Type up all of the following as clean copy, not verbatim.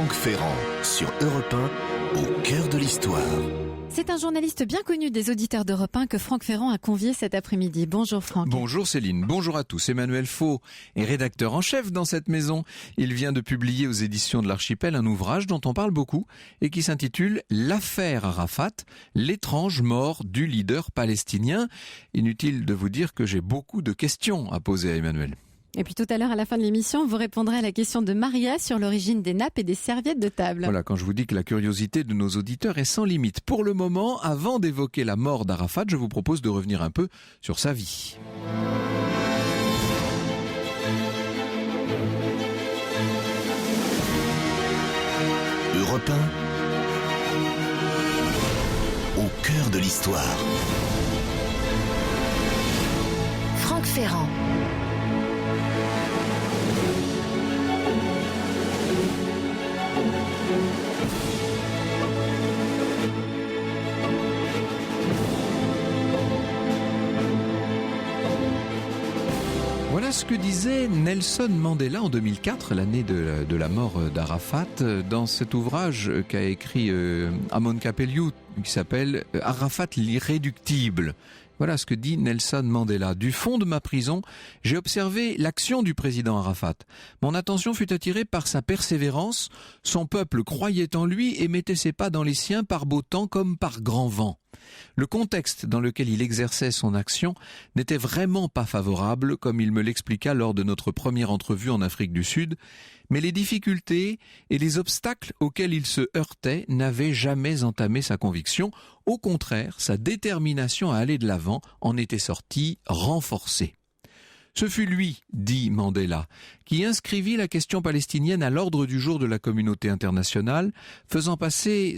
Franck Ferrand sur Europe 1, au cœur de l'histoire. C'est un journaliste bien connu des auditeurs d'Europe 1 que Franck Ferrand a convié cet après-midi. Bonjour Franck. Bonjour Céline, bonjour à tous. Emmanuel Faux est rédacteur en chef dans cette maison. Il vient de publier aux éditions de l'Archipel un ouvrage dont on parle beaucoup et qui s'intitule « L'affaire Arafat, l'étrange mort du leader palestinien ». Inutile de vous dire que j'ai beaucoup de questions à poser à Emmanuel. Et puis tout à l'heure, à la fin de l'émission, vous répondrez à la question de Maria sur l'origine des nappes et des serviettes de table. Voilà, quand je vous dis que la curiosité de nos auditeurs est sans limite. Pour le moment, avant d'évoquer la mort d'Arafat, je vous propose de revenir un peu sur sa vie. Europe 1, au cœur de l'histoire. Franck Ferrand. Voilà ce que disait Nelson Mandela en 2004, l'année de la mort d'Arafat, dans cet ouvrage qu'a écrit Amon Kapeliou, qui s'appelle « Arafat l'irréductible ». Voilà ce que dit Nelson Mandela. Du fond de ma prison, j'ai observé l'action du président Arafat. Mon attention fut attirée par sa persévérance. Son peuple croyait en lui et mettait ses pas dans les siens par beau temps comme par grand vent. Le contexte dans lequel il exerçait son action n'était vraiment pas favorable, comme il me l'expliqua lors de notre première entrevue en Afrique du Sud, mais les difficultés et les obstacles auxquels il se heurtait n'avaient jamais entamé sa conviction. Au contraire, sa détermination à aller de l'avant en était sortie renforcée. Ce fut lui, dit Mandela, qui inscrivit la question palestinienne à l'ordre du jour de la communauté internationale, faisant passer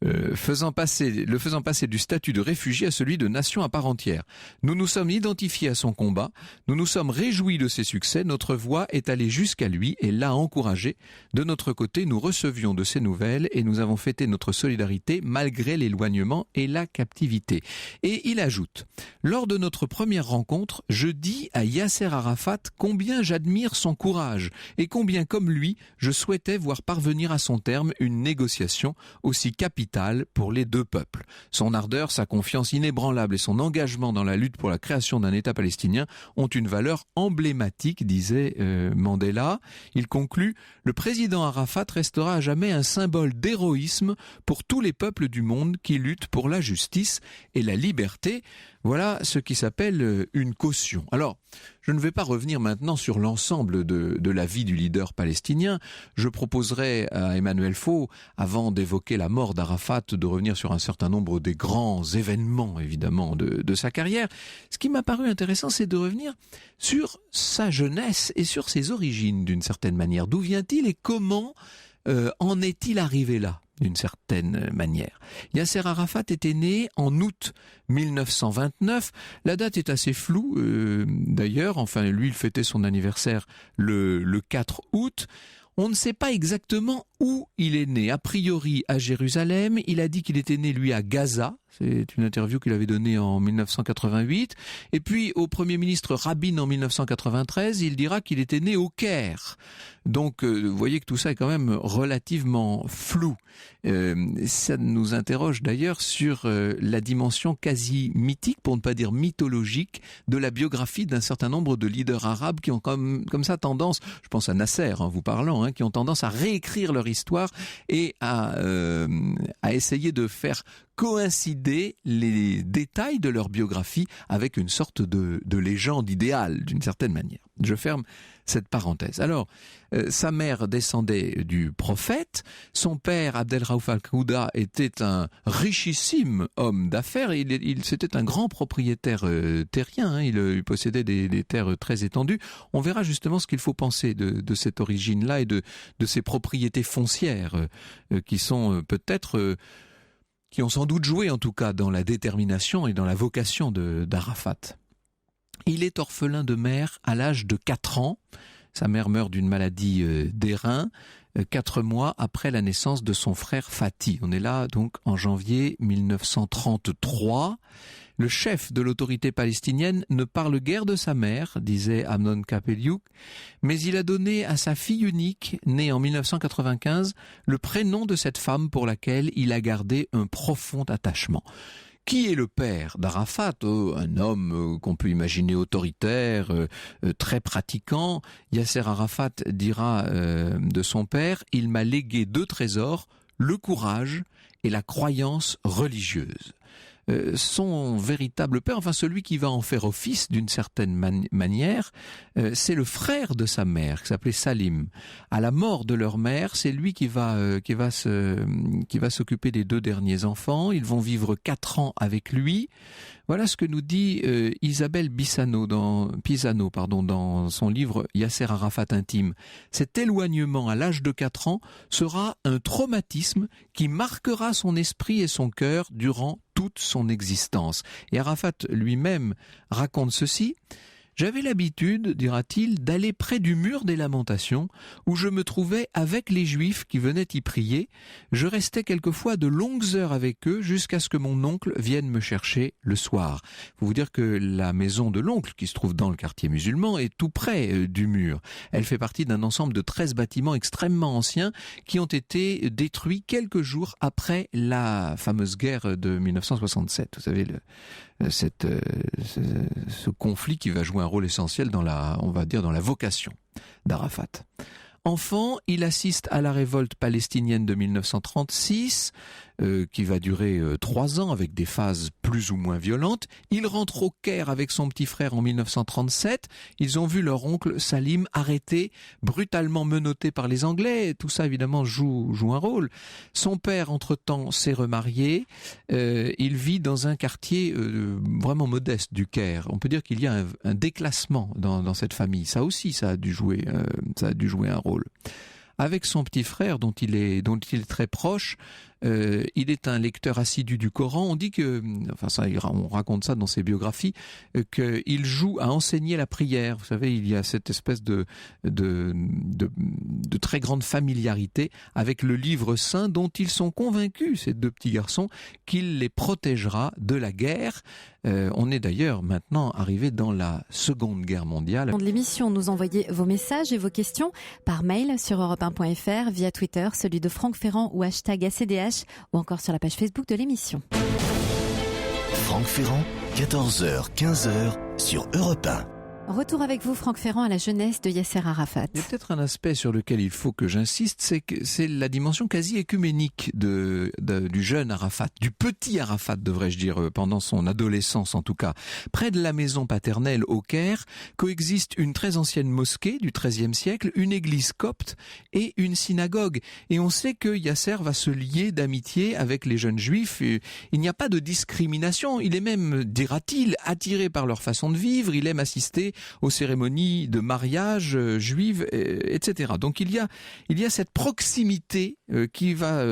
le faisant passer du statut de réfugié à celui de nation à part entière. Nous nous sommes identifiés à son combat, nous nous sommes réjouis de ses succès, notre voix est allée jusqu'à lui et l'a encouragé. De notre côté, nous recevions de ses nouvelles et nous avons fêté notre solidarité malgré l'éloignement et la captivité. Et il ajoute, lors de notre première rencontre, je dis à Yasser Arafat combien j'admire son courage et combien, comme lui, je souhaitais voir parvenir à son terme une négociation aussi capitale pour les deux peuples. Son ardeur, sa confiance inébranlable et son engagement dans la lutte pour la création d'un État palestinien ont une valeur emblématique, disait Mandela. Il conclut, le président Arafat restera à jamais un symbole d'héroïsme pour tous les peuples du monde qui luttent pour la justice et la liberté. Voilà ce qui s'appelle une caution. Alors, je ne vais pas revenir maintenant sur l'ensemble de la vie du leader palestinien. Je proposerai à Emmanuel Faux, avant d'évoquer la mort d'Arafat, de revenir sur un certain nombre des grands événements, évidemment, de sa carrière. Ce qui m'a paru intéressant, c'est de revenir sur sa jeunesse et sur ses origines, d'une certaine manière. D'où vient-il et comment en est-il arrivé là ? D'une certaine manière. Yasser Arafat était né en août 1929. La date est assez floue d'ailleurs. Enfin, lui, il fêtait son anniversaire le 4 août. On ne sait pas exactement où il est né. A priori à Jérusalem. Il a dit qu'il était né, lui, à Gaza. C'est une interview qu'il avait donnée en 1988. Et puis, au Premier ministre Rabin en 1993, il dira qu'il était né au Caire. Donc, vous voyez que tout ça est quand même relativement flou. Ça nous interroge d'ailleurs sur la dimension quasi mythique, pour ne pas dire mythologique, de la biographie d'un certain nombre de leaders arabes qui ont comme ça tendance, je pense à Nasser en vous parlant, qui ont tendance à réécrire leur histoire et à essayer de faire coïncider les détails de leur biographie avec une sorte de légende idéale, d'une certaine manière. Je ferme cette parenthèse. Alors, sa mère descendait du prophète, son père, Abdelraouf Al-Kouda, était un richissime homme d'affaires, c'était un grand propriétaire terrien, il possédait des terres très étendues. On verra justement ce qu'il faut penser de cette origine-là et de ces propriétés foncières qui sont peut-être... qui ont sans doute joué en tout cas dans la détermination et dans la vocation d'Arafat. Il est orphelin de mère à l'âge de 4 ans. Sa mère meurt d'une maladie des reins 4 mois après la naissance de son frère Fatih. On est là donc en janvier 1933. Le chef de l'autorité palestinienne ne parle guère de sa mère, disait Amnon Kapeliuk, mais il a donné à sa fille unique, née en 1995, le prénom de cette femme pour laquelle il a gardé un profond attachement. Qui est le père d'Arafat? Un homme qu'on peut imaginer autoritaire, très pratiquant. Yasser Arafat dira de son père: « Il m'a légué 2 trésors, le courage et la croyance religieuse. » Son véritable père, enfin celui qui va en faire office d'une certaine manière, c'est le frère de sa mère qui s'appelait Salim. À la mort de leur mère, c'est lui qui va s'occuper des 2 derniers enfants. Ils vont vivre 4 ans avec lui. Voilà ce que nous dit Isabelle Pisano dans son livre Yasser Arafat intime. Cet éloignement à l'âge de 4 ans sera un traumatisme qui marquera son esprit et son cœur durant toute son existence. Et Arafat lui-même raconte ceci: « J'avais l'habitude, dira-t-il, d'aller près du mur des lamentations où je me trouvais avec les Juifs qui venaient y prier. Je restais quelquefois de longues heures avec eux jusqu'à ce que mon oncle vienne me chercher le soir. » Il faut vous dire que la maison de l'oncle, qui se trouve dans le quartier musulman, est tout près du mur. Elle fait partie d'un ensemble de 13 bâtiments extrêmement anciens qui ont été détruits quelques jours après la fameuse guerre de 1967. Vous savez, ce conflit qui va jouer un rôle essentiel dans la vocation d'Arafat. Enfant, il assiste à la révolte palestinienne de 1936, qui va durer 3 ans avec des phases plus ou moins violentes. Il rentre au Caire avec son petit frère en 1937. Ils ont vu leur oncle Salim arrêté, brutalement menotté par les Anglais. Tout ça, évidemment, joue un rôle. Son père, entre-temps, s'est remarié. Il vit dans un quartier vraiment modeste du Caire. On peut dire qu'il y a un déclassement dans cette famille. Ça aussi, ça a dû jouer un rôle. Avec son petit frère, dont il est très proche, il est un lecteur assidu du Coran. On dit on raconte ça dans ses biographies, qu'il joue à enseigner la prière. Vous savez, il y a cette espèce de très grande familiarité avec le livre saint, dont ils sont convaincus, ces 2 petits garçons, qu'il les protégera de la guerre. On est d'ailleurs maintenant arrivé dans la Seconde Guerre mondiale. Dans l'émission, nous envoyez vos messages et vos questions par mail sur europe1.fr, via Twitter, celui de Franck Ferrand ou #ACDH, ou encore sur la page Facebook de l'émission. Franck Ferrand, 14h-15h sur Europe 1. Retour avec vous, Franck Ferrand, à la jeunesse de Yasser Arafat. Il y a peut-être un aspect sur lequel il faut que j'insiste, c'est la dimension quasi écuménique du jeune Arafat, du petit Arafat, devrais-je dire, pendant son adolescence en tout cas. Près de la maison paternelle au Caire, coexistent une très ancienne mosquée du XIIIe siècle, une église copte et une synagogue. Et on sait que Yasser va se lier d'amitié avec les jeunes juifs. Il n'y a pas de discrimination. Il est même, dira-t-il, attiré par leur façon de vivre. Il aime assister aux cérémonies de mariage juives, etc. Donc il y a cette proximité qui va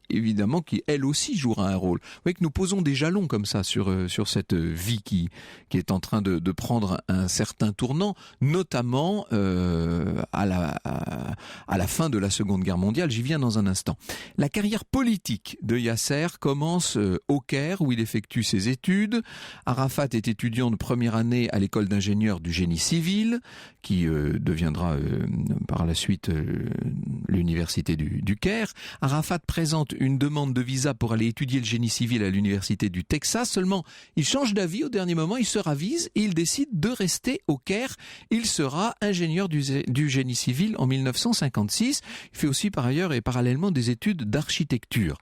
évidemment, qui elle aussi jouera un rôle. Vous voyez que nous posons des jalons comme ça sur cette vie qui est en train de prendre un certain tournant, notamment à la fin de la Seconde Guerre mondiale. J'y viens dans un instant. La carrière politique de Yasser commence au Caire, où il effectue ses études. Arafat est étudiant de première année à l'école d'ingénieur du génie civil, qui deviendra par la suite l'université du Caire. Arafat présente une demande de visa pour aller étudier le génie civil à l'université du Texas. Seulement, il change d'avis au dernier moment, il se ravise et il décide de rester au Caire. Il sera ingénieur du génie civil en 1956. Il fait aussi par ailleurs et parallèlement des études d'architecture.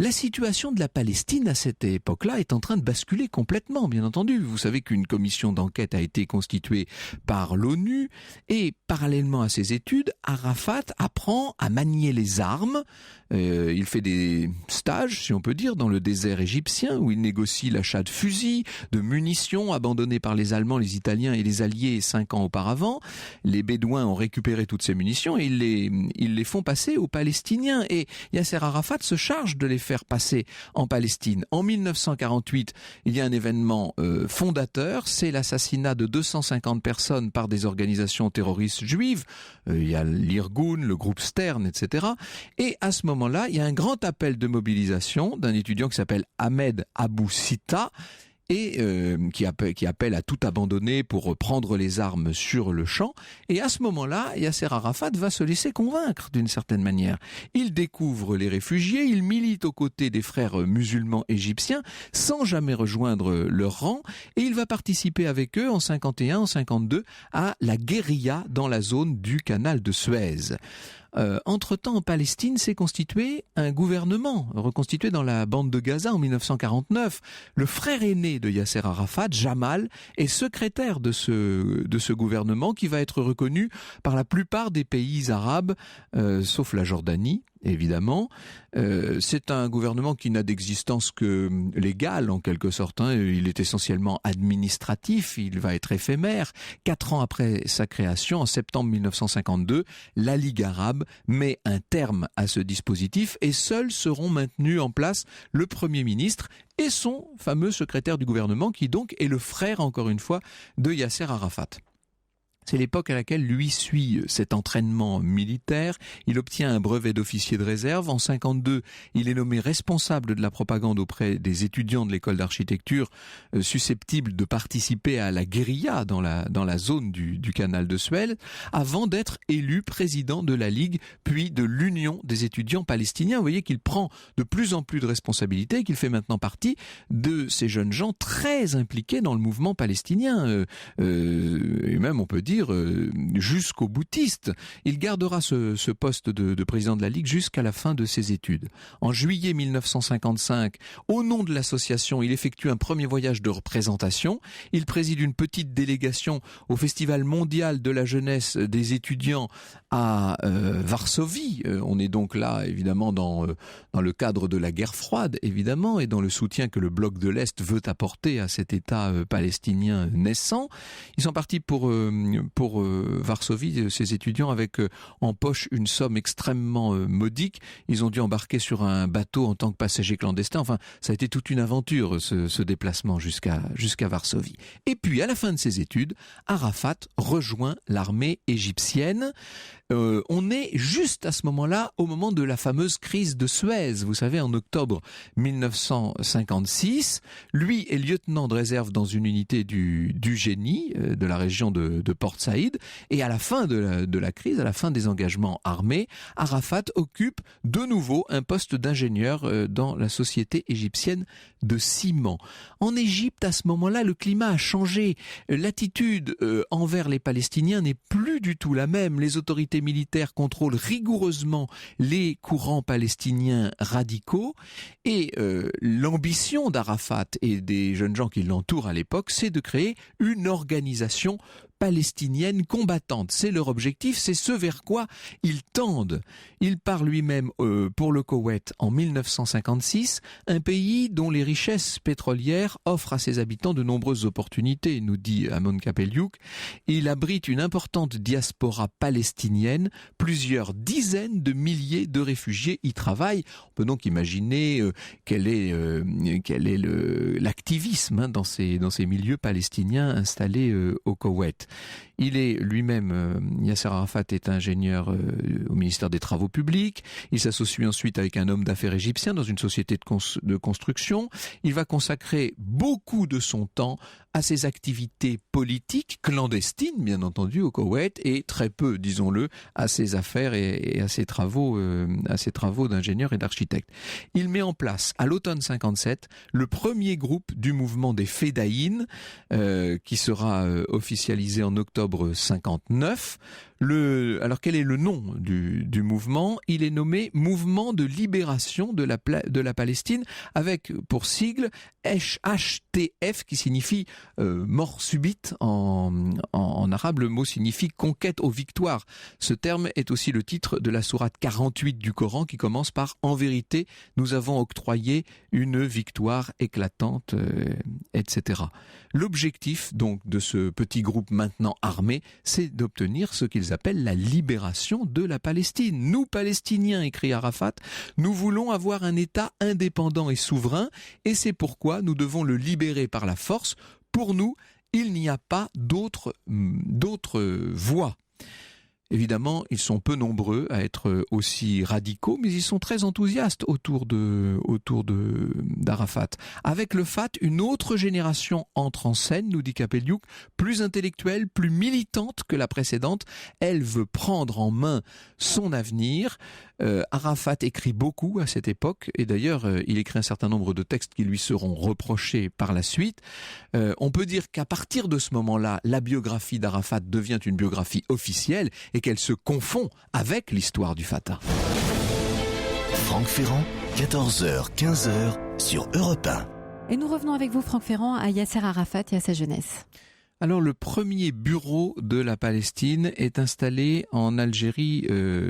La situation de la Palestine à cette époque-là est en train de basculer complètement, bien entendu. Vous savez qu'une commission d'enquête a été constituée par l'ONU et parallèlement à ses études, Arafat apprend à manier les armes. Il fait des stages, si on peut dire, dans le désert égyptien où il négocie l'achat de fusils, de munitions abandonnés par les Allemands, les Italiens et les Alliés 5 ans auparavant. Les Bédouins ont récupéré toutes ces munitions et ils les font passer aux Palestiniens. Et Yasser Arafat se charge de les faire passer en Palestine. En 1948, il y a un événement fondateur, c'est l'assassinat de 250 personnes par des organisations terroristes juives. Il y a l'Irgun, le groupe Stern, etc. Et à ce moment-là, il y a un grand appel de mobilisation d'un étudiant qui s'appelle Ahmed Abou Sita. et qui appelle à tout abandonner pour prendre les armes sur le champ. Et à ce moment-là, Yasser Arafat va se laisser convaincre d'une certaine manière. Il découvre les réfugiés, il milite aux côtés des frères musulmans égyptiens sans jamais rejoindre leur rang, et il va participer avec eux en 51, en 52 à la guérilla dans la zone du canal de Suez. Entre-temps, en Palestine, s'est constitué un gouvernement, reconstitué dans la bande de Gaza en 1949. Le frère aîné de Yasser Arafat, Jamal, est secrétaire de ce gouvernement qui va être reconnu par la plupart des pays arabes, sauf la Jordanie, évidemment. C'est un gouvernement qui n'a d'existence que légale, en quelque sorte. Il est essentiellement administratif, il va être éphémère. 4 ans après sa création, en septembre 1952, la Ligue arabe met un terme à ce dispositif et seuls seront maintenus en place le Premier ministre et son fameux secrétaire du gouvernement, qui donc est le frère, encore une fois, de Yasser Arafat. C'est l'époque à laquelle lui suit cet entraînement militaire. Il obtient un brevet d'officier de réserve. En 52, il est nommé responsable de la propagande auprès des étudiants de l'école d'architecture susceptibles de participer à la guérilla dans la zone du canal de Suez, avant d'être élu président de la Ligue, puis de l'Union des étudiants palestiniens. Vous voyez qu'il prend de plus en plus de responsabilités et qu'il fait maintenant partie de ces jeunes gens très impliqués dans le mouvement palestinien. Et même, on peut dire, jusqu'au boutiste. Il gardera ce poste de président de la Ligue jusqu'à la fin de ses études. En juillet 1955, au nom de l'association, il effectue un premier voyage de représentation. Il préside une petite délégation au Festival mondial de la jeunesse des étudiants à Varsovie. On est donc là, évidemment, dans le cadre de la guerre froide, évidemment, et dans le soutien que le bloc de l'Est veut apporter à cet État palestinien naissant. Ils sont partis pour Varsovie, ces étudiants, avec en poche une somme extrêmement modique. Ils ont dû embarquer sur un bateau en tant que passagers clandestins. Enfin, ça a été toute une aventure, ce déplacement jusqu'à Varsovie. Et puis, à la fin de ses études, Arafat rejoint l'armée égyptienne. On est juste à ce moment-là, au moment de la fameuse crise de Suez, vous savez, en octobre 1956. Lui est lieutenant de réserve dans une unité du génie de la région de Port Saïd, et à la fin de la crise, à la fin des engagements armés, Arafat occupe de nouveau un poste d'ingénieur dans la société égyptienne de ciment. En Égypte, à ce moment-là, le climat a changé. L'attitude envers les Palestiniens n'est plus du tout la même. Les autorités militaires contrôlent rigoureusement les courants palestiniens radicaux, et l'ambition d'Arafat et des jeunes gens qui l'entourent à l'époque, c'est de créer une organisation palestinienne combattante. C'est leur objectif, c'est ce vers quoi ils tendent. Il part lui-même pour le Koweït en 1956, un pays dont les richesses pétrolières offrent à ses habitants de nombreuses opportunités, nous dit Amon Kapeliouk. Il abrite une importante diaspora palestinienne, plusieurs dizaines de milliers de réfugiés y travaillent. On peut donc imaginer quel est l'activisme dans ces milieux palestiniens installés au Koweït. Il est lui-même, Yasser Arafat est ingénieur au ministère des Travaux publics. Il s'associe ensuite avec un homme d'affaires égyptien dans une société de construction. Il va consacrer beaucoup de son temps à ses activités politiques, clandestines bien entendu au Koweït, et très peu, disons-le, à ses affaires et à ses travaux d'ingénieur et d'architecte. Il met en place à l'automne 57 le premier groupe du mouvement des Fédayines, qui sera officialisé en octobre 59. Alors quel est le nom du mouvement ? Il est nommé Mouvement de libération de la Palestine, avec pour sigle HTF, qui signifie mort subite en arabe. Le mot signifie conquête aux victoires. Ce terme est aussi le titre de la sourate 48 du Coran, qui commence par « En vérité, nous avons octroyé une victoire éclatante », etc. L'objectif donc de ce petit groupe maintenant armé, c'est d'obtenir ce qu'ils appellent la libération de la Palestine. Nous, Palestiniens, écrit Arafat, nous voulons avoir un État indépendant et souverain, et c'est pourquoi nous devons le libérer par la force. Pour nous, il n'y a pas d'autre voie. Évidemment, ils sont peu nombreux à être aussi radicaux, mais ils sont très enthousiastes autour d'Arafat. Avec le FAT, une autre génération entre en scène, nous dit Kapeliuk, plus intellectuelle, plus militante que la précédente. Elle veut prendre en main son avenir. Arafat écrit beaucoup à cette époque, et d'ailleurs, il écrit un certain nombre de textes qui lui seront reprochés par la suite. On peut dire qu'à partir de ce moment-là, la biographie d'Arafat devient une biographie officielle et qu'elle se confond avec l'histoire du Fatah. Franck Ferrand, 14h, 15h sur Europe 1. Et nous revenons avec vous, Franck Ferrand, à Yasser Arafat et à sa jeunesse. Alors le premier bureau de la Palestine est installé en Algérie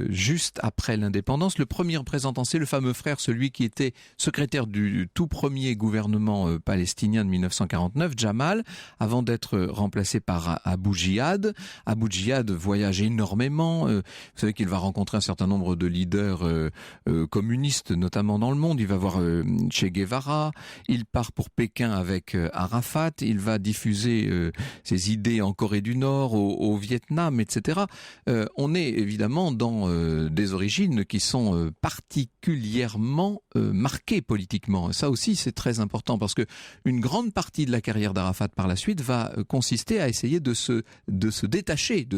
juste après l'indépendance. Le premier représentant, c'est le fameux frère, celui qui était secrétaire du tout premier gouvernement palestinien de 1949, Jamal, avant d'être remplacé par Abou Jihad. Abou Jihad voyage énormément. Vous savez qu'il va rencontrer un certain nombre de leaders communistes, notamment dans le monde. Il va voir Che Guevara. Il part pour Pékin avec Arafat. Il va diffuser ses idées en Corée du Nord, au Vietnam, etc. On est évidemment dans des origines qui sont particulièrement marquées politiquement. Ça aussi, c'est très important parce que une grande partie de la carrière d'Arafat par la suite va consister à essayer de se détacher de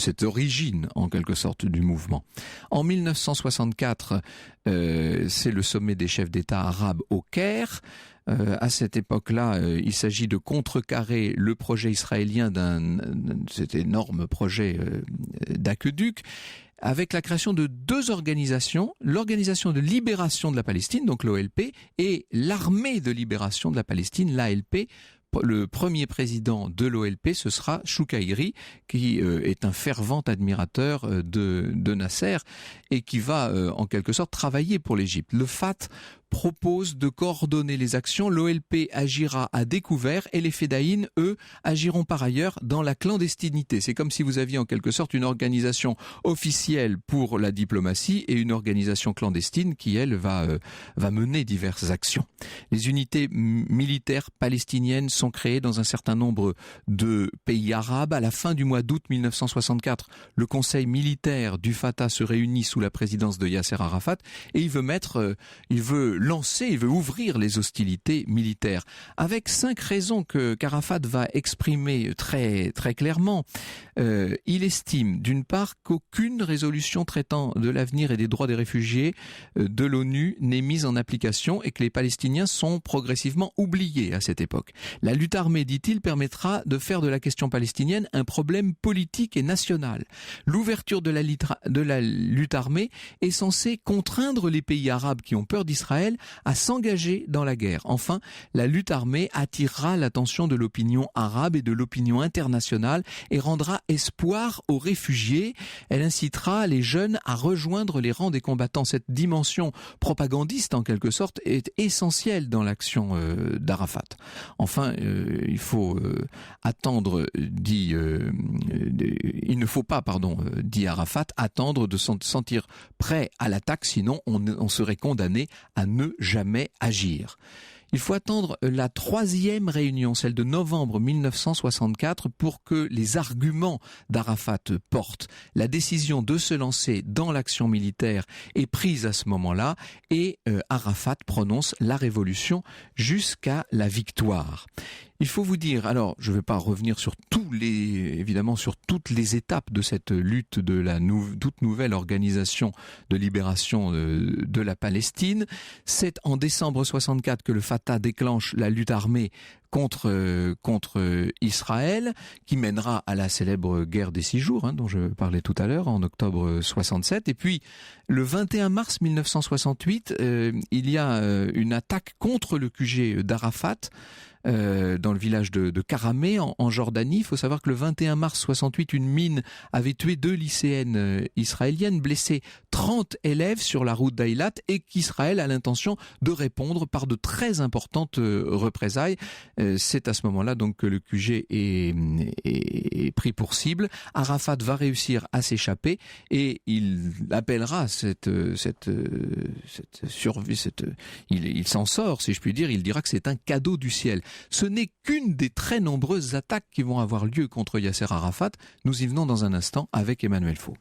cette origine en quelque sorte du mouvement. En 1964, c'est le sommet des chefs d'État arabes au Caire. À cette époque-là, il s'agit de contrecarrer le projet israélien cet énorme projet d'aqueduc, avec la création de deux organisations, l'Organisation de libération de la Palestine, donc l'OLP, et l'Armée de libération de la Palestine, l'ALP. Le premier président de l'OLP, ce sera Choukaïri, qui est un fervent admirateur de Nasser et qui va en quelque sorte travailler pour l'Égypte. Le FAT propose de coordonner les actions. L'OLP agira à découvert et les Fedaïn, eux, agiront par ailleurs dans la clandestinité. C'est comme si vous aviez en quelque sorte une organisation officielle pour la diplomatie et une organisation clandestine qui, elle, va mener diverses actions. Les unités militaires palestiniennes sont créées dans un certain nombre de pays arabes. À la fin du mois d'août 1964, le conseil militaire du Fatah se réunit sous la présidence de Yasser Arafat et il veut ouvrir les hostilités militaires avec 5 raisons qu'Arafat va exprimer très très clairement. Il estime d'une part qu'aucune résolution traitant de l'avenir et des droits des réfugiés de l'ONU n'est mise en application et que les Palestiniens sont progressivement oubliés à cette époque. La lutte armée, dit-il, permettra de faire de la question palestinienne un problème politique et national. L'ouverture de la lutte armée est censée contraindre les pays arabes qui ont peur d'Israël à s'engager dans la guerre. Enfin, la lutte armée attirera l'attention de l'opinion arabe et de l'opinion internationale et rendra espoir aux réfugiés. Elle incitera les jeunes à rejoindre les rangs des combattants. Cette dimension propagandiste, en quelque sorte, est essentielle dans l'action d'Arafat. Enfin, il faut attendre, dit Arafat, attendre de se sentir prêt à l'attaque, sinon on serait condamné à ne jamais agir. Il faut attendre la 3e réunion, celle de novembre 1964, pour que les arguments d'Arafat portent. La décision de se lancer dans l'action militaire est prise à ce moment-là et Arafat prononce la révolution jusqu'à la victoire. Il faut vous dire, alors je ne vais pas revenir sur toutes les étapes de cette lutte de la toute nouvelle organisation de libération de la Palestine. C'est en décembre 64 que le Fatah déclenche la lutte armée contre Israël, qui mènera à la célèbre guerre des 6 jours, dont je parlais tout à l'heure, en octobre 67. Et puis, le 21 mars 1968, il y a une attaque contre le QG d'Arafat, dans le village de Karamé en Jordanie. Il faut savoir que le 21 mars 68, une mine avait tué 2 lycéennes israéliennes, blessé 30 élèves sur la route d'Eilat et qu'Israël a l'intention de répondre par de très importantes représailles. C'est à ce moment-là donc que le QG est pris pour cible. Arafat va réussir à s'échapper et il appellera cette survie, il s'en sort, si je puis dire. Il dira que c'est un cadeau du ciel. Ce n'est qu'une des très nombreuses attaques qui vont avoir lieu contre Yasser Arafat. Nous y venons dans un instant avec Emmanuel Faux.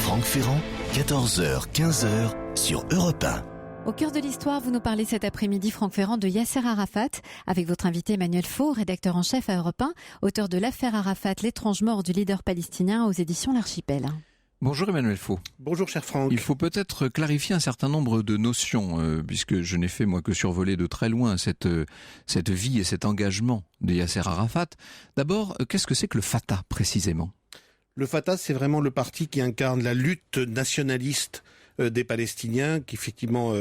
Franck Ferrand, 14h, 15h sur Europe 1. Au cœur de l'histoire, vous nous parlez cet après-midi, Franck Ferrand, de Yasser Arafat, avec votre invité Emmanuel Faux, rédacteur en chef à Europe 1, auteur de l'affaire Arafat, l'étrange mort du leader palestinien aux éditions L'Archipel. Bonjour Emmanuel Faux. Bonjour cher Franck. Il faut peut-être clarifier un certain nombre de notions, puisque je n'ai fait moi que survoler de très loin cette vie et cet engagement de Yasser Arafat. D'abord, qu'est-ce que c'est que le Fatah précisément ? Le Fatah, c'est vraiment le parti qui incarne la lutte nationaliste des Palestiniens, qui effectivement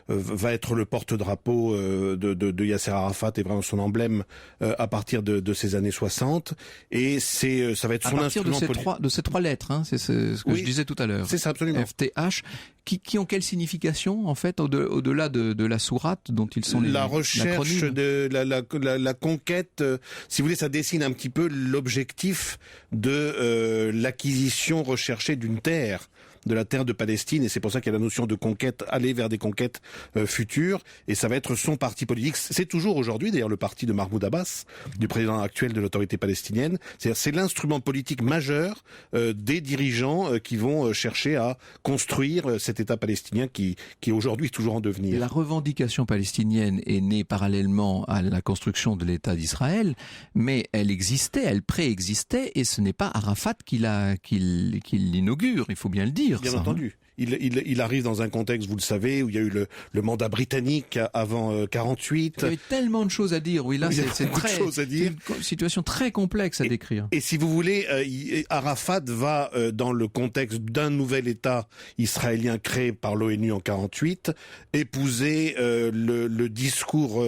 va être le porte-drapeau de Yasser Arafat et vraiment son emblème à partir de ces années 60. Et ça va être son instrument politique. À partir de ces trois lettres, hein, c'est ce que je disais tout à l'heure. C'est ça, absolument. FTH, qui ont quelle signification en fait au-delà de la sourate dont ils sont la recherche de la conquête. Si vous voulez, ça dessine un petit peu l'objectif de l'acquisition recherchée d'une terre, de la terre de Palestine, et c'est pour ça qu'il y a la notion de conquête, aller vers des conquêtes futures, et ça va être son parti politique. C'est toujours aujourd'hui d'ailleurs le parti de Mahmoud Abbas, du président actuel de l'autorité palestinienne. C'est l'instrument politique majeur des dirigeants qui vont chercher à construire cet État palestinien qui est aujourd'hui toujours en devenir. La revendication palestinienne est née parallèlement à la construction de l'État d'Israël, mais elle existait, elle préexistait, et ce n'est pas Arafat qui l'inaugure, il faut bien le dire. Bien entendu. Il arrive dans un contexte, vous le savez, où il y a eu le mandat britannique avant 48. Il y avait tellement de choses à dire. Oui, là, c'est une situation très complexe à décrire. Et si vous voulez, Arafat va, dans le contexte d'un nouvel État israélien créé par l'ONU en 48, épouser le discours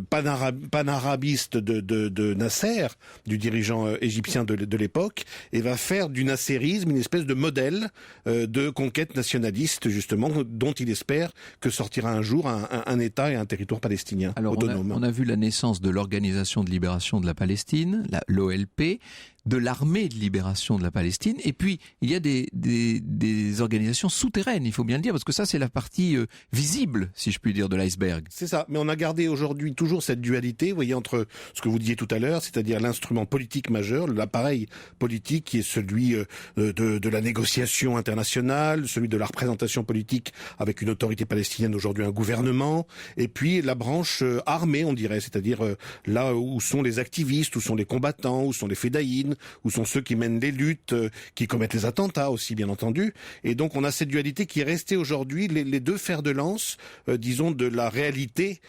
panarabiste de Nasser, du dirigeant égyptien de l'époque, et va faire du nasserisme une espèce de modèle de conquête nationaliste, justement, dont il espère que sortira un jour un État et un territoire palestinien autonome. On a vu la naissance de l'Organisation de libération de la Palestine, l'OLP, de l'armée de libération de la Palestine, et puis il y a des organisations souterraines, il faut bien le dire, parce que ça c'est la partie visible, si je puis dire, de l'iceberg. C'est ça, mais on a gardé aujourd'hui toujours cette dualité, vous voyez, entre ce que vous disiez tout à l'heure, c'est-à-dire l'instrument politique majeur, l'appareil politique qui est celui de la négociation internationale, celui de la représentation politique avec une autorité palestinienne, aujourd'hui un gouvernement, et puis la branche armée, on dirait, c'est-à-dire là où sont les activistes, où sont les combattants, où sont les fédayines, où sont ceux qui mènent les luttes, qui commettent les attentats aussi, bien entendu. Et donc on a cette dualité qui est restée aujourd'hui les deux fers de lance, disons, de la réalité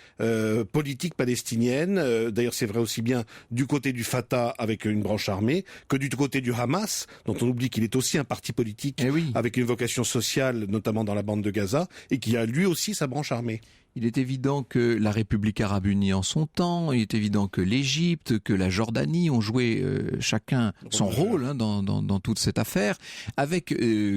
politique palestinienne. D'ailleurs, c'est vrai aussi bien du côté du Fatah avec une branche armée que du côté du Hamas, dont on oublie qu'il est aussi un parti politique avec une vocation sociale, notamment dans la bande de Gaza, et qui a lui aussi sa branche armée. Il est évident que la République arabe unie en son temps, il est évident que l'Égypte, que la Jordanie ont joué chacun son rôle dans toute cette affaire, avec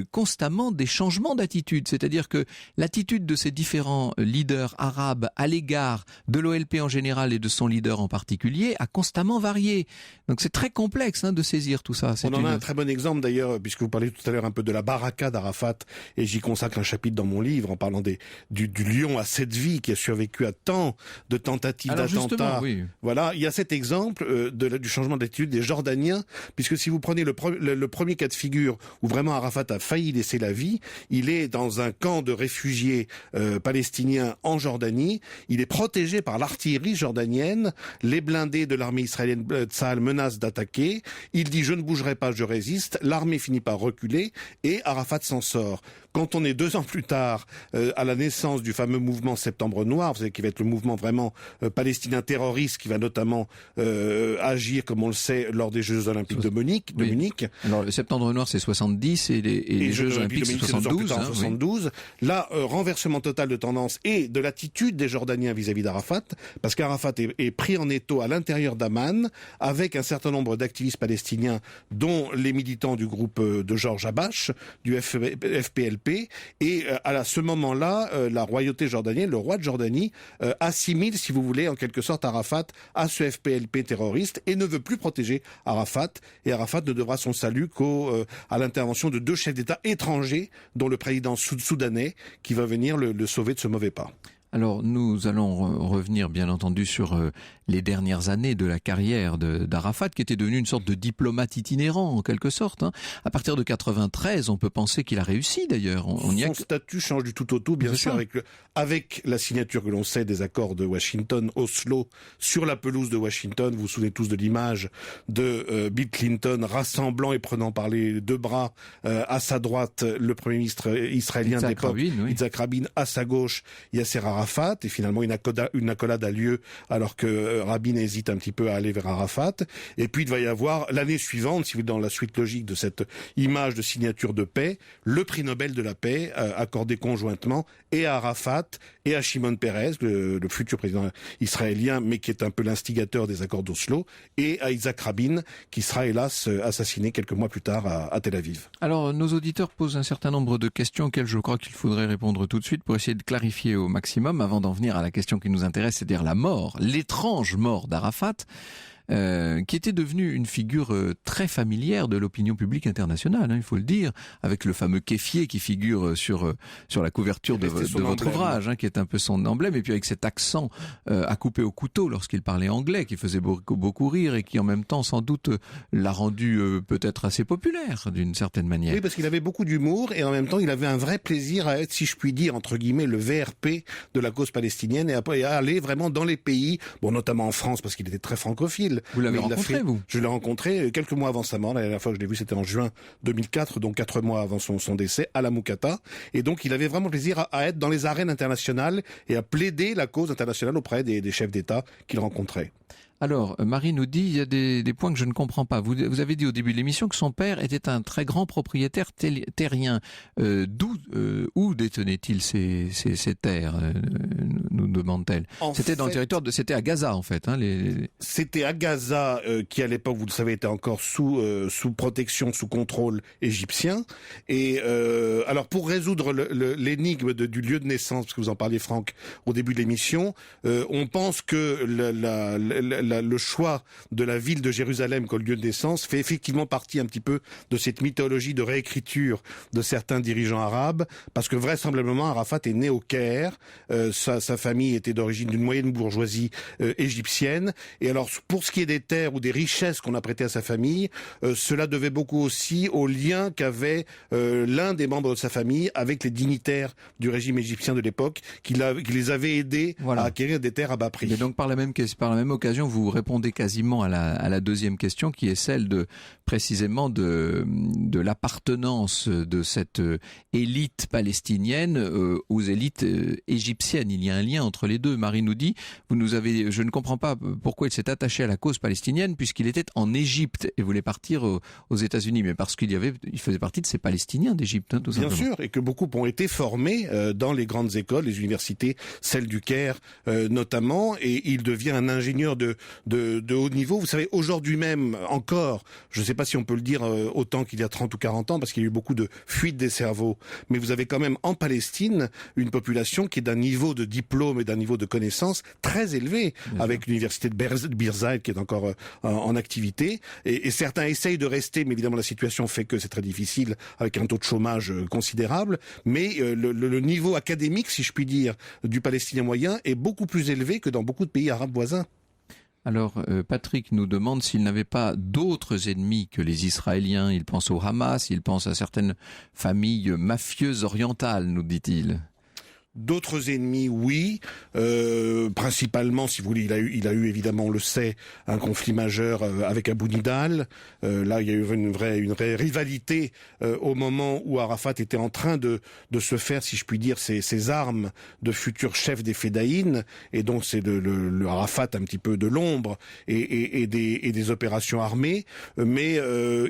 constamment des changements d'attitude. C'est-à-dire que l'attitude de ces différents leaders arabes à l'égard de l'OLP en général et de son leader en particulier a constamment varié. Donc c'est très complexe de saisir tout ça. On en a un très bon exemple d'ailleurs, puisque vous parlez tout à l'heure un peu de la baraka d'Arafat, et j'y consacre un chapitre dans mon livre en parlant du lion à 7 vies qui a survécu à tant de tentatives d'attentats. Oui. Voilà, il y a cet exemple du changement d'attitude des Jordaniens, puisque si vous prenez le premier cas de figure où vraiment Arafat a failli laisser la vie, il est dans un camp de réfugiés palestiniens en Jordanie, il est protégé par l'artillerie jordanienne, les blindés de l'armée israélienne Tsahal menacent d'attaquer, il dit « je ne bougerai pas, je résiste », l'armée finit par reculer et Arafat s'en sort. Quand on est 2 ans plus tard à la naissance du fameux mouvement Septembre Noir, vous savez, qui va être le mouvement vraiment palestinien terroriste, qui va notamment agir, comme on le sait, lors des Jeux Olympiques de Munich. Alors le Septembre Noir c'est 70 et les Jeux Olympiques c'est 72. Là, renversement total de tendance et de l'attitude des Jordaniens vis-à-vis d'Arafat, parce qu'Arafat est pris en étau à l'intérieur d'Amman avec un certain nombre d'activistes palestiniens, dont les militants du groupe de Georges Habash, du FPLP, et à ce moment-là, la royauté jordanienne, le roi de Jordanie, assimile, si vous voulez, en quelque sorte Arafat à ce FPLP terroriste et ne veut plus protéger Arafat. Et Arafat ne devra son salut qu'à l'intervention de 2 chefs d'État étrangers, dont le président soudanais, qui va venir le sauver de ce mauvais pas. Alors nous allons revenir bien entendu sur les dernières années de la carrière d'Arafat, qui était devenu une sorte de diplomate itinérant en quelque sorte. À partir de 93, on peut penser qu'il a réussi d'ailleurs. Son statut change du tout au tout, bien sûr, avec la signature que l'on sait des accords de Washington, Oslo, sur la pelouse de Washington. Vous vous souvenez tous de l'image de Bill Clinton rassemblant et prenant par les deux bras à sa droite le Premier ministre israélien de l'époque, Yitzhak Rabin, à sa gauche Yasser Arafat, et finalement une accolade a lieu alors que Rabin hésite un petit peu à aller vers Arafat. Et puis il va y avoir l'année suivante, si vous voulez, dans la suite logique de cette image de signature de paix, le prix Nobel de la paix accordé conjointement et à Arafat et à Shimon Peres, le futur président israélien, mais qui est un peu l'instigateur des accords d'Oslo, et à Yitzhak Rabin, qui sera hélas assassiné quelques mois plus tard à Tel Aviv. Alors nos auditeurs posent un certain nombre de questions auxquelles je crois qu'il faudrait répondre tout de suite pour essayer de clarifier au maximum avant d'en venir à la question qui nous intéresse, c'est-à-dire la mort, l'étrange mort d'Arafat, qui était devenu une figure très familière de l'opinion publique internationale, il faut le dire, avec le fameux kéfier qui figure sur la couverture de votre ouvrage, qui est un peu son emblème, et puis avec cet accent à couper au couteau lorsqu'il parlait anglais, qui faisait beaucoup rire et qui en même temps sans doute l'a rendu peut-être assez populaire d'une certaine manière. Oui, parce qu'il avait beaucoup d'humour et en même temps il avait un vrai plaisir à être, si je puis dire, entre guillemets, le VRP de la cause palestinienne et à aller vraiment dans les pays, bon notamment en France parce qu'il était très francophile. Vous l'avez rencontré, vous ? Je l'ai rencontré quelques mois avant sa mort. La dernière fois que je l'ai vu, c'était en juin 2004, donc 4 mois avant son décès, à la Moukata. Et donc, il avait vraiment plaisir à être dans les arènes internationales et à plaider la cause internationale auprès des chefs d'État qu'il rencontrait. Alors, Marie nous dit, il y a des points que je ne comprends pas. Vous avez dit au début de l'émission que son père était un très grand propriétaire terrien. Où détenait-il ces terres, nous demande-t-elle. C'était à Gaza, en fait. C'était à Gaza, qui à l'époque, vous le savez, était encore sous protection, sous contrôle égyptien. Et alors, pour résoudre l'énigme du lieu de naissance, parce que vous en parliez, Franck, au début de l'émission, on pense que le choix de la ville de Jérusalem comme lieu de naissance fait effectivement partie un petit peu de cette mythologie de réécriture de certains dirigeants arabes, parce que vraisemblablement Arafat est né au Caire, sa famille était d'origine d'une moyenne bourgeoisie égyptienne, et alors pour ce qui est des terres ou des richesses qu'on a prêtées à sa famille, cela devait beaucoup aussi au lien qu'avait l'un des membres de sa famille avec les dignitaires du régime égyptien de l'époque, qui les avait aidés à acquérir des terres à bas prix. Et donc par la même occasion, vous répondez quasiment à la deuxième question, qui est celle précisément de l'appartenance de cette élite palestinienne aux élites égyptiennes. Il y a un lien entre les deux. Marie nous dit, je ne comprends pas pourquoi il s'est attaché à la cause palestinienne puisqu'il était en Égypte et voulait partir aux États-Unis, mais parce qu'il faisait partie de ces Palestiniens d'Égypte, tout simplement. Bien sûr, et que beaucoup ont été formés dans les grandes écoles, les universités, celle du Caire notamment, et il devient un ingénieur de haut niveau. Vous savez, aujourd'hui même encore, je ne sais pas si on peut le dire autant qu'il y a 30 ou 40 ans, parce qu'il y a eu beaucoup de fuites des cerveaux, mais vous avez quand même en Palestine une population qui est d'un niveau de diplôme et d'un niveau de connaissance très élevé, avec l'université de Birzeit qui est encore en activité, et certains essayent de rester, mais évidemment la situation fait que c'est très difficile, avec un taux de chômage considérable, mais le niveau académique, si je puis dire, du Palestinien moyen est beaucoup plus élevé que dans beaucoup de pays arabes voisins. Alors, Patrick nous demande s'il n'avait pas d'autres ennemis que les Israéliens. Il pense au Hamas, il pense à certaines familles mafieuses orientales, nous dit-il. D'autres ennemis, oui. Principalement, si vous voulez, il a eu évidemment, on le sait, un conflit majeur avec Abu Nidal. Là, il y a eu une vraie rivalité au moment où Arafat était en train de se faire, si je puis dire, ses armes de futur chef des Fédayines. Et donc, c'est le Arafat un petit peu de l'ombre et des opérations armées. Mais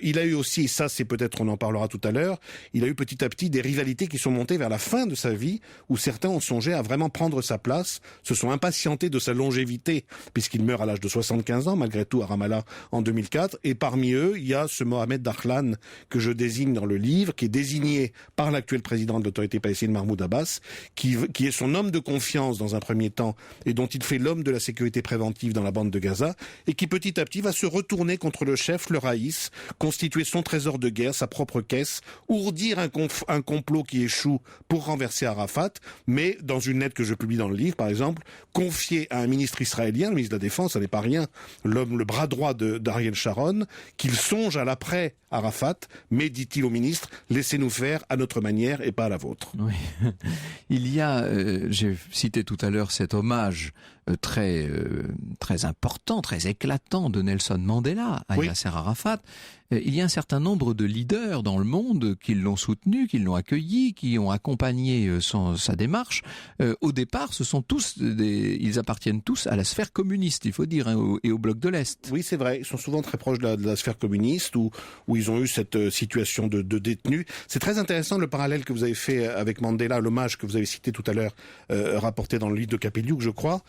il a eu aussi, et ça, c'est peut-être, on en parlera tout à l'heure, il a eu petit à petit des rivalités qui sont montées vers la fin de sa vie, où certains ont songé à vraiment prendre sa place, se sont impatientés de sa longévité, puisqu'il meurt à l'âge de 75 ans, malgré tout, à Ramallah, en 2004. Et parmi eux, il y a ce Mohamed Dahlan, que je désigne dans le livre, qui est désigné par l'actuel président de l'autorité palestinienne, Mahmoud Abbas, qui est son homme de confiance dans un premier temps, et dont il fait l'homme de la sécurité préventive dans la bande de Gaza, et qui petit à petit va se retourner contre le chef, le Raïs, constituer son trésor de guerre, sa propre caisse, ourdir un complot qui échoue pour renverser Arafat. mais dans une lettre que je publie dans le livre, par exemple, confiée à un ministre israélien, le ministre de la Défense, ça n'est pas rien, le bras droit d'Ariel Sharon, qu'il songe à l'après Arafat, mais dit-il au ministre, laissez-nous faire à notre manière et pas à la vôtre. Oui. Il y a, j'ai cité tout à l'heure cet hommage très important, très éclatant de Nelson Mandela à Yasser Arafat. Il y a un certain nombre de leaders dans le monde qui l'ont soutenu, qui l'ont accueilli, qui ont accompagné sa démarche. Au départ, ce sont tous ils appartiennent tous à la sphère communiste, il faut dire, hein, et au bloc de l'Est. Oui, c'est vrai. Ils sont souvent très proches de la sphère communiste, où ils ont eu cette situation de détenus. C'est très intéressant le parallèle que vous avez fait avec Mandela, l'hommage que vous avez cité tout à l'heure, rapporté dans le livre de Capelliuk, je crois,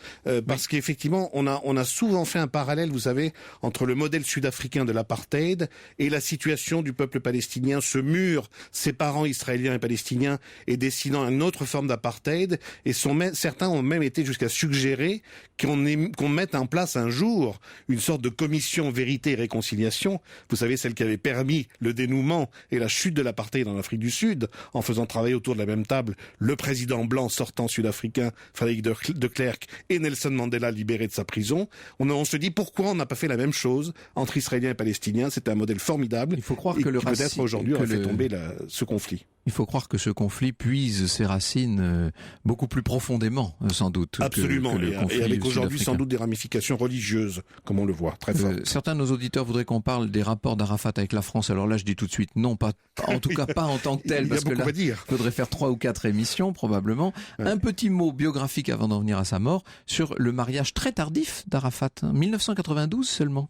parce qu'effectivement, on a souvent fait un parallèle, vous savez, entre le modèle sud-africain de l'apartheid et la situation du peuple palestinien, ce mur séparant Israéliens et Palestiniens et dessinant une autre forme d'apartheid. Et certains ont même été jusqu'à suggérer qu'on mette en place un jour une sorte de commission vérité et réconciliation. Vous savez, celle qui avait permis le dénouement et la chute de l'apartheid en Afrique du Sud, en faisant travailler autour de la même table le président blanc sortant sud-africain, Frédéric de Klerk, et Nelson Mandela libéré de sa prison. On se dit pourquoi on n'a pas fait la même chose entre Israéliens et Palestiniens. C'était un modèle formidable. Il faut croire que le racisme peut-être aujourd'hui aurait fait tomber ce conflit. Il faut croire que ce conflit puise ses racines beaucoup plus profondément, sans doute. Absolument, que le conflit et avec aujourd'hui sud-africain. sans doute des ramifications religieuses, comme on le voit, très fort. Certains de nos auditeurs voudraient qu'on parle des rapports d'Arafat avec la France. Alors là, je dis tout de suite non, pas en tout cas pas en tant que tel, parce que là, il faudrait faire 3 ou 4 émissions probablement. Ouais. Un petit mot biographique avant d'en venir à sa mort sur le mariage très tardif d'Arafat, 1992 seulement.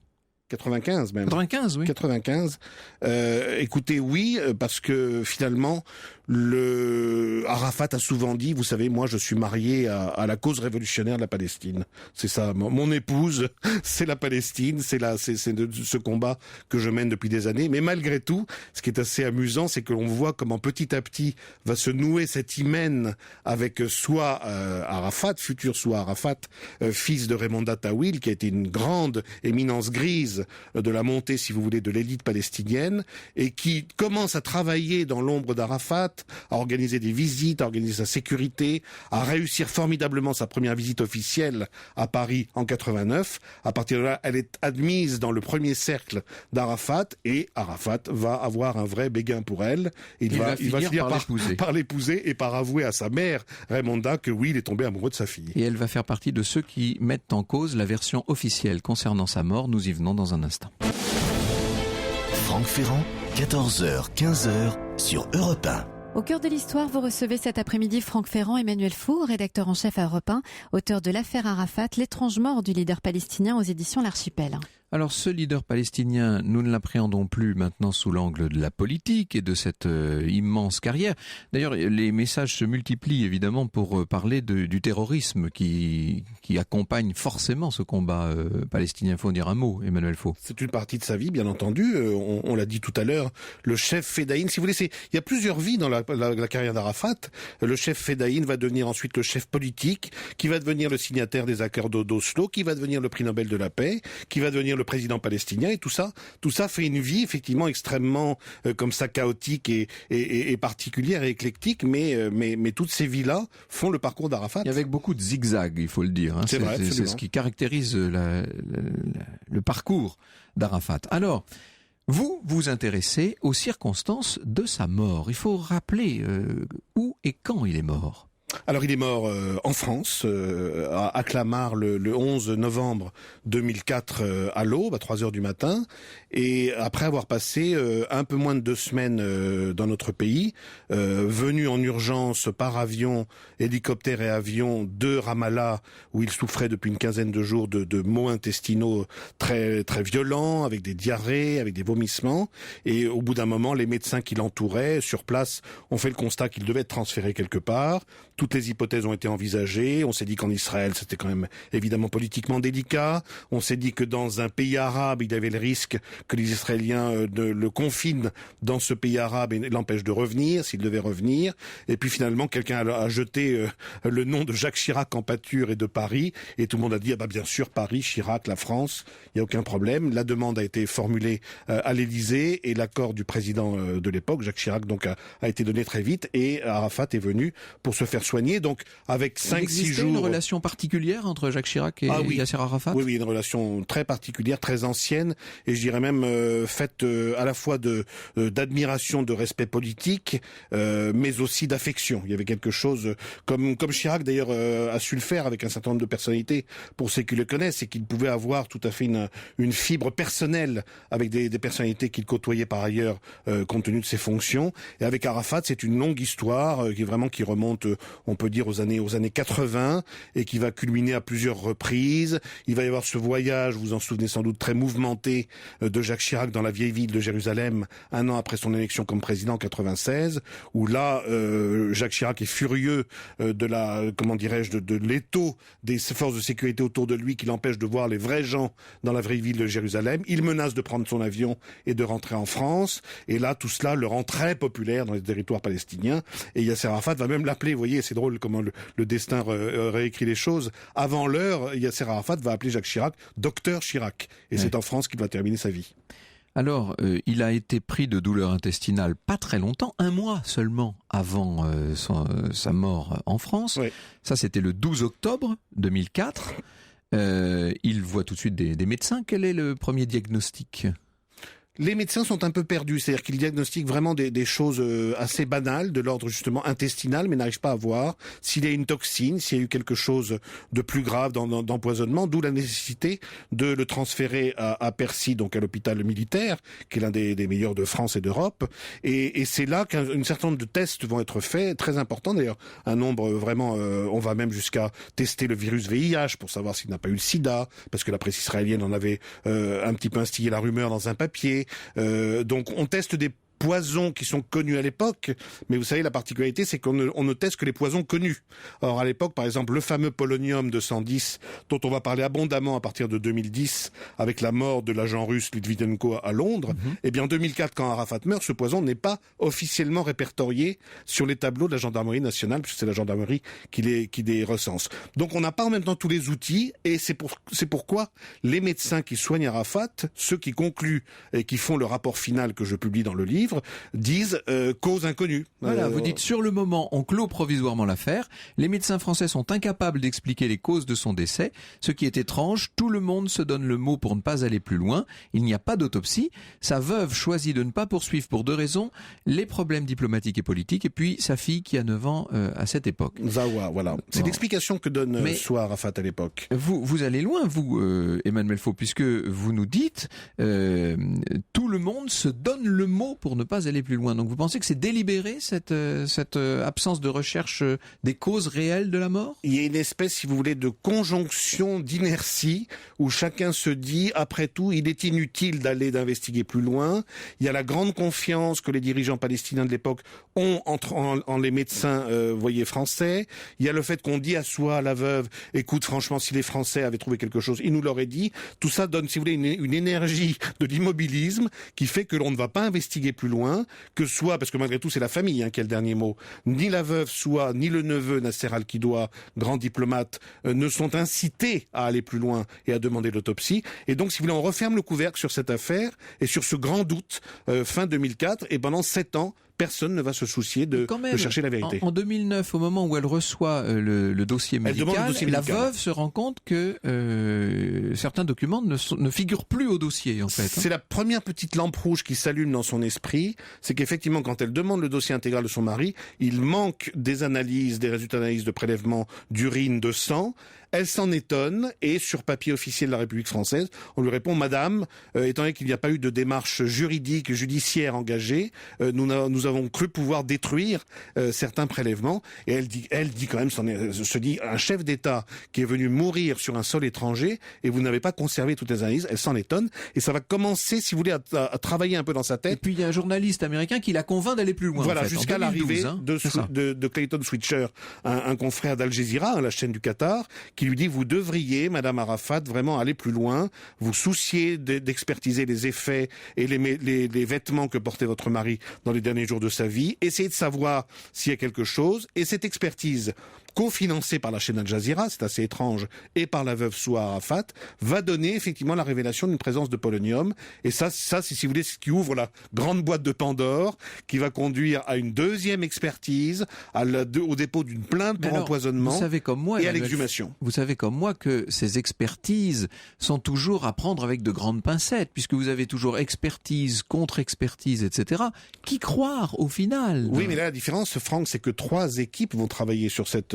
95 même. 95, oui. 95. Écoutez, oui, parce que finalement, Arafat a souvent dit, vous savez, moi je suis marié à la cause révolutionnaire de la Palestine. C'est ça, mon épouse, c'est la Palestine, c'est de ce combat que je mène depuis des années. Mais malgré tout, ce qui est assez amusant, c'est que l'on voit comment petit à petit va se nouer cet hymen avec soit Arafat, futur soit Arafat, fils de Raymonda Tawil, qui a été une grande éminence grise de la montée, si vous voulez, de l'élite palestinienne, et qui commence à travailler dans l'ombre d'Arafat, à organiser des visites, à organiser sa sécurité, à réussir formidablement sa première visite officielle à Paris en 89. À partir de là, elle est admise dans le premier cercle d'Arafat, et Arafat va avoir un vrai béguin pour elle. Il va finir par l'épouser et par avouer à sa mère, Raymonda, que oui, il est tombé amoureux de sa fille. Et elle va faire partie de ceux qui mettent en cause la version officielle concernant sa mort. Nous y venons dans un instant. Franck Ferrand, 14h, 15h sur Europe 1. Au cœur de l'histoire, vous recevez cet après-midi Franck Ferrand, Emmanuel Four, rédacteur en chef à Europe 1, auteur de l'affaire Arafat, l'étrange mort du leader palestinien aux éditions L'Archipel. Alors ce leader palestinien, nous ne l'appréhendons plus maintenant sous l'angle de la politique et de cette immense carrière. D'ailleurs, les messages se multiplient évidemment pour parler du terrorisme qui accompagne forcément ce combat palestinien. Il faut en dire un mot, Emmanuel Faux. C'est une partie de sa vie, bien entendu. On l'a dit tout à l'heure, le chef Fedayeen. Si vous voulez, il y a plusieurs vies dans la carrière d'Arafat. Le chef Fedayeen va devenir ensuite le chef politique, qui va devenir le signataire des accords d'Oslo, qui va devenir le prix Nobel de la paix, qui va devenir le président palestinien, et tout ça fait une vie effectivement extrêmement comme ça chaotique et particulière et éclectique, mais toutes ces vies-là font le parcours d'Arafat. Et avec beaucoup de zigzags, il faut le dire. Hein. C'est vrai, c'est ce qui caractérise le parcours d'Arafat. Alors, vous vous intéressez aux circonstances de sa mort. Il faut rappeler où et quand il est mort. Alors il est mort en France, à Clamart, le 11 novembre 2004 à l'aube, à 3h du matin, et après avoir passé un peu moins de 2 semaines dans notre pays, venu en urgence par avion, hélicoptère et avion de Ramallah, où il souffrait depuis une quinzaine de jours de maux intestinaux très très violents, avec des diarrhées, avec des vomissements, et au bout d'un moment, les médecins qui l'entouraient sur place ont fait le constat qu'il devait être transféré quelque part. Toutes les hypothèses ont été envisagées. On s'est dit qu'en Israël, c'était quand même évidemment politiquement délicat. On s'est dit que dans un pays arabe, il y avait le risque que les Israéliens le confinent dans ce pays arabe et l'empêchent de revenir, s'il devait revenir. Et puis finalement, quelqu'un a jeté le nom de Jacques Chirac en pâture et de Paris. Et tout le monde a dit, ah bah bien sûr, Paris, Chirac, la France, il n'y a aucun problème. La demande a été formulée à l'Élysée et l'accord du président de l'époque, Jacques Chirac, donc a été donné très vite. Et Arafat est venu pour se faire soigner. Donc avec 5-6 jours... une relation particulière entre Jacques Chirac et Yasser Arafat? Oui, une relation très particulière, très ancienne, et je dirais même faite à la fois d'admiration, de respect politique, mais aussi d'affection. Il y avait quelque chose, comme Chirac d'ailleurs a su le faire avec un certain nombre de personnalités, pour ceux qui le connaissent, c'est qu'il pouvait avoir tout à fait une fibre personnelle avec des personnalités qu'il côtoyait par ailleurs, compte tenu de ses fonctions. Et avec Arafat, c'est une longue histoire qui remonte, on peut dire, aux années 80, et qui va culminer à plusieurs reprises. Il va y avoir ce voyage, vous vous en souvenez sans doute, très mouvementé de Jacques Chirac dans la vieille ville de Jérusalem, un an après son élection comme président en 96, où là, Jacques Chirac est furieux de l'étau des forces de sécurité autour de lui qui l'empêche de voir les vrais gens dans la vraie ville de Jérusalem. Il menace de prendre son avion et de rentrer en France. Et là, tout cela le rend très populaire dans les territoires palestiniens. Et Yasser Arafat va même l'appeler, vous voyez, c'est drôle comment le destin réécrit les choses. Avant l'heure, Yasser Arafat va appeler Jacques Chirac Docteur Chirac. Et c'est en France qu'il va terminer sa vie. Alors, il a été pris de douleurs intestinales pas très longtemps, 1 mois seulement avant sa mort en France. Oui. Ça, c'était le 12 octobre 2004. Il voit tout de suite des médecins. Quel est le premier diagnostic ? Les médecins sont un peu perdus, c'est-à-dire qu'ils diagnostiquent vraiment des choses assez banales, de l'ordre justement intestinal, mais n'arrivent pas à voir s'il y a une toxine, s'il y a eu quelque chose de plus grave d'empoisonnement, d'où la nécessité de le transférer à Percy, donc à l'hôpital militaire, qui est l'un des meilleurs de France et d'Europe. Et c'est là qu'un certain nombre de tests vont être faits, très importants d'ailleurs, un nombre vraiment, on va même jusqu'à tester le virus VIH pour savoir s'il n'a pas eu le sida, parce que la presse israélienne en avait un petit peu instillé la rumeur dans un papier. Donc on teste des poisons qui sont connus à l'époque, mais vous savez, la particularité, c'est qu'on ne teste que les poisons connus. Or, à l'époque, par exemple, le fameux polonium 210, dont on va parler abondamment à partir de 2010, avec la mort de l'agent russe Litvinenko à Londres, eh bien, en 2004, quand Arafat meurt, ce poison n'est pas officiellement répertorié sur les tableaux de la gendarmerie nationale, puisque c'est la gendarmerie qui les recense. Donc, on n'a pas en même temps tous les outils, et c'est pourquoi les médecins qui soignent Arafat, ceux qui concluent et qui font le rapport final que je publie dans le livre, disent cause inconnue. Voilà, vous dites sur le moment, on clôt provisoirement l'affaire. Les médecins français sont incapables d'expliquer les causes de son décès. Ce qui est étrange, tout le monde se donne le mot pour ne pas aller plus loin. Il n'y a pas d'autopsie. Sa veuve choisit de ne pas poursuivre pour 2 raisons. Les problèmes diplomatiques et politiques, et puis sa fille qui a 9 ans à cette époque. Zawa, voilà. C'est l'explication que donne Soa Arafat à l'époque. Vous allez loin, vous, Emmanuel Faux, puisque vous nous dites tout le monde se donne le mot pour ne pas aller plus loin. Donc vous pensez que c'est délibéré cette absence de recherche des causes réelles de la mort ? Il y a une espèce, si vous voulez, de conjonction d'inertie où chacun se dit, après tout, il est inutile d'investiguer plus loin. Il y a la grande confiance que les dirigeants palestiniens de l'époque ont en les médecins français. Il y a le fait qu'on dit à la veuve, écoute, franchement, si les Français avaient trouvé quelque chose, ils nous l'auraient dit. Tout ça donne, si vous voulez, une énergie de l'immobilisme qui fait que l'on ne va pas investiguer plus loin, que soit, parce que malgré tout c'est la famille qui a le dernier mot, ni la veuve Soa, ni le neveu Nasser Al-Kidwa, grand diplomate, ne sont incités à aller plus loin et à demander l'autopsie. Et donc, si vous voulez, on referme le couvercle sur cette affaire et sur ce grand doute fin 2004, et pendant 7 ans, personne ne va se soucier de chercher la vérité. En 2009, au moment où elle reçoit le dossier médical, la veuve se rend compte que certains documents ne figurent plus au dossier, en fait. C'est la première petite lampe rouge qui s'allume dans son esprit, c'est qu'effectivement, quand elle demande le dossier intégral de son mari, il manque des résultats d'analyse de prélèvement d'urine, de sang. Elle s'en étonne et sur papier officiel de la République française, on lui répond « Madame, étant donné qu'il n'y a pas eu de démarche juridique, judiciaire engagée, nous avons cru pouvoir détruire certains prélèvements. » Et elle dit quand même, se dit un chef d'État qui est venu mourir sur un sol étranger et vous n'avez pas conservé toutes les analyses. Elle s'en étonne et ça va commencer, si vous voulez, à travailler un peu dans sa tête. Et puis il y a un journaliste américain qui la convainc d'aller plus loin. Voilà, en fait, jusqu'à l'arrivée de Clayton Switcher, un confrère d'Al Jazeera, la chaîne du Qatar, qui lui dit, vous devriez, Madame Arafat, vraiment aller plus loin, vous soucier d'expertiser les effets et les vêtements que portait votre mari dans les derniers jours de sa vie, essayez de savoir s'il y a quelque chose, et cette expertise cofinancé par la chaîne Al Jazeera, c'est assez étrange, et par la veuve Soua Arafat, va donner effectivement la révélation d'une présence de polonium. Et ça, c'est, si vous voulez, ce qui ouvre la grande boîte de Pandore, qui va conduire à une deuxième expertise, au dépôt d'une plainte pour empoisonnement vous savez comme moi, et à l'exhumation. Vous savez comme moi que ces expertises sont toujours à prendre avec de grandes pincettes, puisque vous avez toujours expertise, contre-expertise, etc. Qui croire au final? Oui, mais là, la différence, Franck, c'est que 3 équipes vont travailler sur cette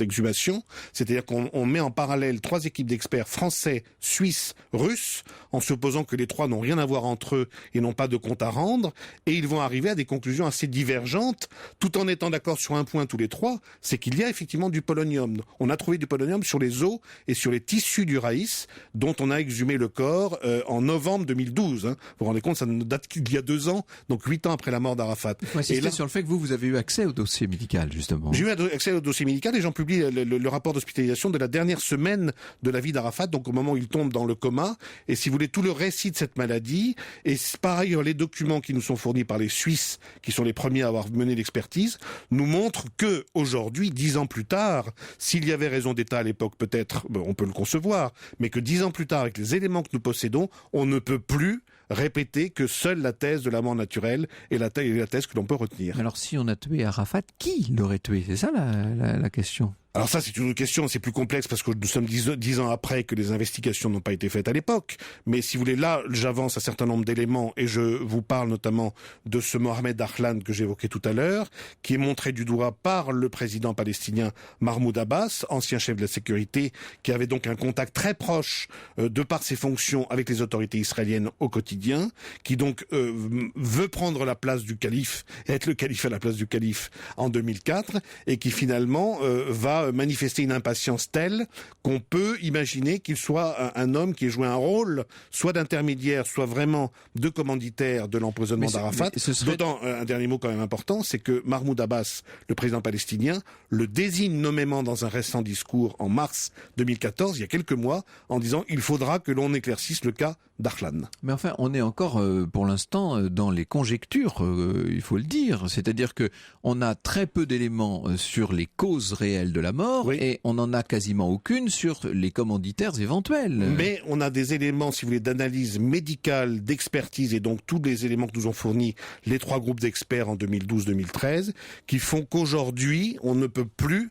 exhumation. C'est-à-dire qu'on met en parallèle 3 équipes d'experts français, suisses, russes, en supposant que les 3 n'ont rien à voir entre eux et n'ont pas de compte à rendre. Et ils vont arriver à des conclusions assez divergentes, tout en étant d'accord sur un point tous les 3, c'est qu'il y a effectivement du polonium. On a trouvé du polonium sur les os et sur les tissus du raïs, dont on a exhumé le corps en novembre 2012. Hein. Vous vous rendez compte, ça ne date qu'il y a 2 ans, donc 8 ans après la mort d'Arafat. Il faut insister sur le fait que vous avez eu accès au dossier médical, justement. J'ai eu accès au dossier médical et j'en publie le rapport d'hospitalisation de la dernière semaine de la vie d'Arafat, donc au moment où il tombe dans le coma. Et si vous voulez, tout le récit de cette maladie, et par ailleurs les documents qui nous sont fournis par les Suisses, qui sont les premiers à avoir mené l'expertise, nous montrent que aujourd'hui, 10 ans plus tard, s'il y avait raison d'État à l'époque, peut-être, on peut le concevoir, mais que 10 ans plus tard, avec les éléments que nous possédons, on ne peut plus répéter que seule la thèse de la mort naturelle est la thèse que l'on peut retenir. Alors si on a tué Arafat, qui l'aurait tué? C'est ça la question. Alors ça, c'est une autre question, c'est plus complexe parce que nous sommes 10 ans après que les investigations n'ont pas été faites à l'époque. Mais si vous voulez, là, j'avance un certain nombre d'éléments et je vous parle notamment de ce Mohamed Dahlan que j'évoquais tout à l'heure, qui est montré du doigt par le président palestinien Mahmoud Abbas, ancien chef de la sécurité, qui avait donc un contact très proche de par ses fonctions avec les autorités israéliennes au quotidien, qui donc veut prendre la place du calife, être le calife à la place du calife en 2004, et qui finalement va manifester une impatience telle qu'on peut imaginer qu'il soit un homme qui ait joué un rôle soit d'intermédiaire, soit vraiment de commanditaire de l'empoisonnement d'Arafat. D'autant, un dernier mot quand même important, c'est que Mahmoud Abbas, le président palestinien, le désigne nommément dans un récent discours en mars 2014, il y a quelques mois, en disant il faudra que l'on éclaircisse le cas Dahlan. Mais enfin, on est encore pour l'instant dans les conjectures, il faut le dire. C'est-à-dire que on a très peu d'éléments sur les causes réelles de la mort, oui, et on n'en a quasiment aucune sur les commanditaires éventuels. Mais on a des éléments, si vous voulez, d'analyse médicale, d'expertise, et donc tous les éléments que nous ont fournis les 3 groupes d'experts en 2012-2013, qui font qu'aujourd'hui, on ne peut plus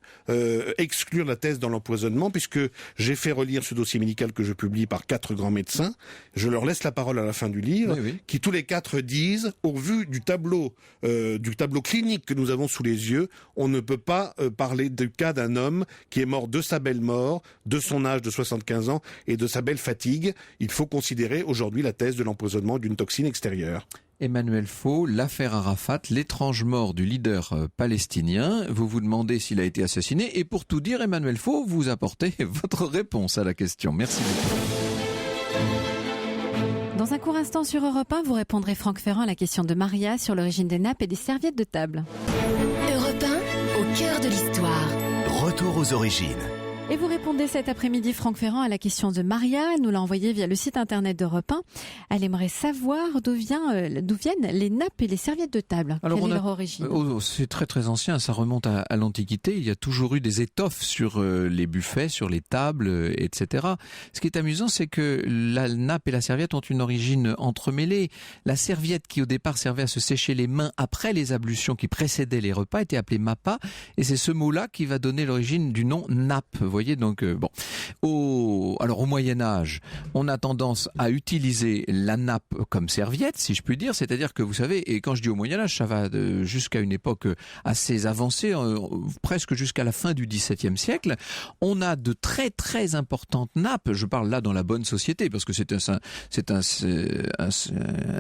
exclure la thèse dans l'empoisonnement, puisque j'ai fait relire ce dossier médical que je publie par 4 grands médecins. Je leur laisse la parole à la fin du livre, oui, oui, qui tous les 4 disent, au vu du tableau clinique que nous avons sous les yeux, on ne peut pas parler du cas d'un homme qui est mort de sa belle mort, de son âge de 75 ans et de sa belle fatigue. Il faut considérer aujourd'hui la thèse de l'empoisonnement d'une toxine extérieure. Emmanuel Faux, l'affaire Arafat, l'étrange mort du leader palestinien. Vous vous demandez s'il a été assassiné et pour tout dire, Emmanuel Faux, vous apportez votre réponse à la question. Merci beaucoup. Dans un court instant sur Europe 1, vous répondrez Franck Ferrand à la question de Maria sur l'origine des nappes et des serviettes de table. Europe 1, au cœur de l'histoire. Retour aux origines. Et vous répondez cet après-midi, Franck Ferrand, à la question de Maria. Elle nous l'a envoyée via le site internet d'Europe 1. Elle aimerait savoir d'où viennent les nappes et les serviettes de table. Alors quelle est leur origine? C'est très très ancien, ça remonte à l'Antiquité. Il y a toujours eu des étoffes sur les buffets, sur les tables, etc. Ce qui est amusant, c'est que la nappe et la serviette ont une origine entremêlée. La serviette qui au départ servait à se sécher les mains après les ablutions qui précédaient les repas était appelée mappa. Et c'est ce mot-là qui va donner l'origine du nom nappe. Vous voyez, donc bon. Alors au Moyen-Âge, on a tendance à utiliser la nappe comme serviette, si je puis dire. C'est-à-dire que vous savez, et quand je dis au Moyen-Âge, ça va jusqu'à une époque assez avancée, presque jusqu'à la fin du XVIIe siècle. On a de très très importantes nappes. Je parle là dans la bonne société, parce que c'est un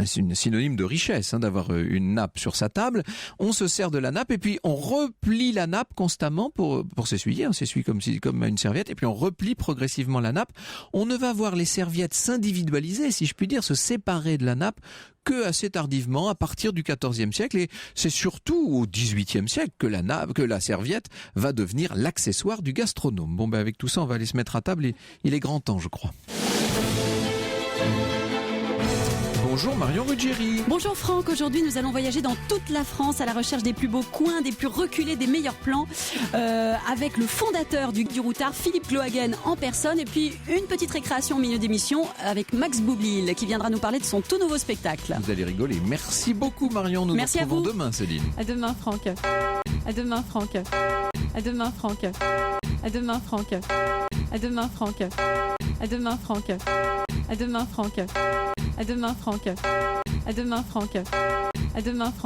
synonyme de richesse, d'avoir une nappe sur sa table. On se sert de la nappe et puis on replie la nappe constamment pour s'essuyer. On s'essuie comme une serviette et puis on replie progressivement la nappe. On ne va voir les serviettes s'individualiser, si je puis dire, se séparer de la nappe que assez tardivement, à partir du XIVe siècle, et c'est surtout au XVIIIe siècle que la serviette va devenir l'accessoire du gastronome. Bon, avec tout ça, on va aller se mettre à table et il est grand temps, je crois. Bonjour Marion Ruggieri. Bonjour Franck, aujourd'hui nous allons voyager dans toute la France à la recherche des plus beaux coins, des plus reculés, des meilleurs plans avec le fondateur du Routard, Philippe Clohagen en personne, et puis une petite récréation au milieu d'émission avec Max Boublil qui viendra nous parler de son tout nouveau spectacle. Vous allez rigoler. Merci beaucoup Marion, nous Merci nous retrouvons à vous. demain Céline. À demain Franck. À demain Franck. À demain Franck. À demain Franck. À demain Franck. À demain Franck. À demain Franck. À demain Franck. À demain Franck. À demain Franck.